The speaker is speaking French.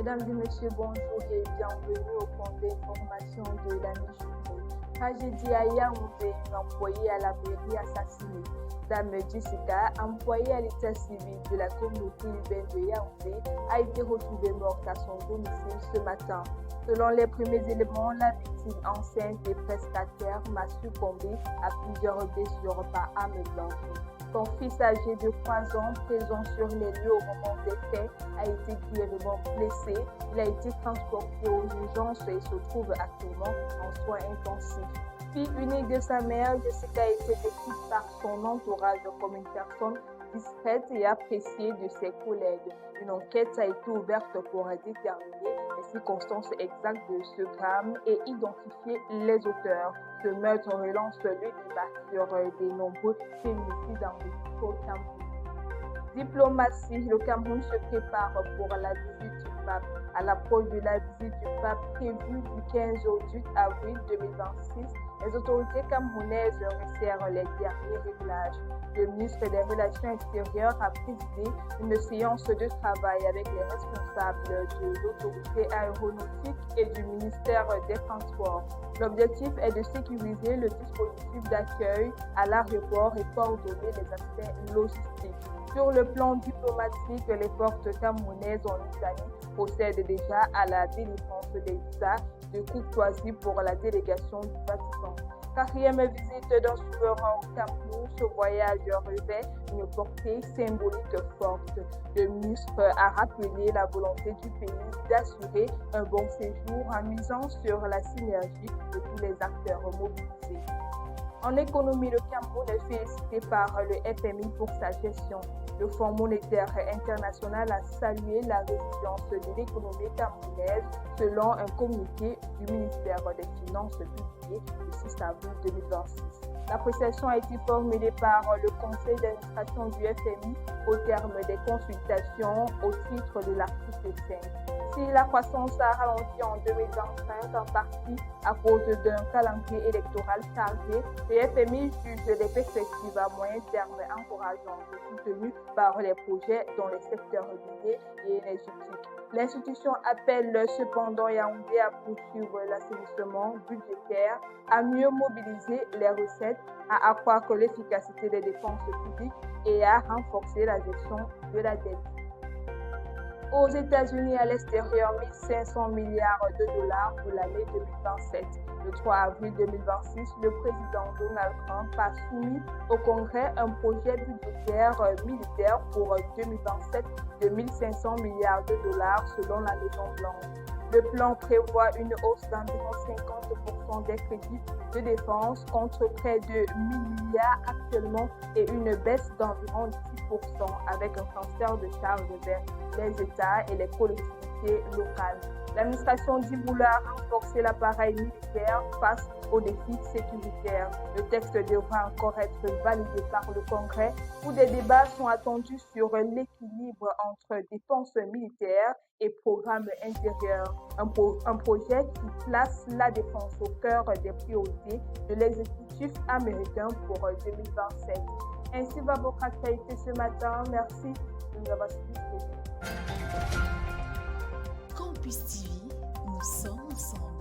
Mesdames et messieurs, bonjour et bienvenue au point d'information de la mi-journée. Tragédie à Yaoundé, une employée à la mairie assassinée. Dame Jessica, employée à l'état civil de la communauté urbaine de Yaoundé, a été retrouvée morte à son domicile ce matin. Selon les premiers éléments, la victime enceinte et prestataire m'a succombé à plusieurs blessures par arme blanche. Son fils âgé de 3 ans, présent sur les lieux au moment des faits, a été grièvement blessé. Il a été transporté aux urgences et se trouve actuellement en soins intensifs. Fille unique de sa mère, Jessica a été décrite par son entourage comme une personne discrète et appréciée de ses collègues. Une enquête a été ouverte pour déterminer les circonstances exactes de ce drame et identifier les auteurs. Ce meurtre relance le débat sur de nombreux féminicides en Cameroun. Diplomatie, le Cameroun se prépare pour la visite du pape. À l'approche de la visite du pape prévue du 15 au 18 avril 2026, les autorités camerounaises resserrent les derniers réglages. Le ministre des Relations extérieures a présidé une séance de travail avec les responsables de l'autorité aéronautique et du ministère des Transports. L'objectif est de sécuriser le dispositif d'accueil à l'aéroport et coordonner les aspects logistiques. Sur le plan diplomatique, les forces camerounaises en Italie procèdent déjà à la délivrance des visas de courtoisie pour la délégation du Vatican. Quatrième visite d'un souverain au Cameroun, ce voyage revêt une portée symbolique forte. Le ministre a rappelé la volonté du pays d'assurer un bon séjour en misant sur la synergie de tous les acteurs mobilisés. En économie, le Cameroun est félicité par le FMI pour sa gestion. Le Fonds monétaire international a salué la résilience de l'économie camerounaise selon un communiqué du ministère des Finances publié le 6 avril 2026. L'appréciation a été formulée par le conseil d'administration du FMI au terme des consultations au titre de l'article 5. Si la croissance a ralenti en 2025, en partie à cause d'un calendrier électoral chargé, le FMI juge les perspectives à moyen terme encourageantes, soutenues par les projets dans les secteurs miniers et énergétiques. L'institution appelle cependant Yaoundé à poursuivre l'assainissement budgétaire, à mieux mobiliser les recettes, à accroître l'efficacité des dépenses publiques et à renforcer la gestion de la dette. Aux États-Unis, à l'extérieur, 1500 milliards de dollars pour l'année 2027. Le 3 avril 2026, le président Donald Trump a soumis au Congrès un projet budgétaire militaire pour 2027 de 1500 milliards de dollars selon la Maison-Blanche. Le plan prévoit une hausse d'environ 50% des crédits de défense contre près de 1000 milliards actuellement et une baisse d'environ 10% avec un transfert de charges vers les États et les collectivités locales. L'administration dit vouloir renforcer l'appareil militaire face aux défis sécuritaires. Le texte devra encore être validé par le Congrès où des débats sont attendus sur l'équilibre entre dépenses militaires et programmes intérieurs. Un projet qui place la défense au cœur des priorités de l'exécutif américain pour 2027. Ainsi va votre actualité ce matin. Merci de nous avoir suivis. Campus TV, nous sommes ensemble.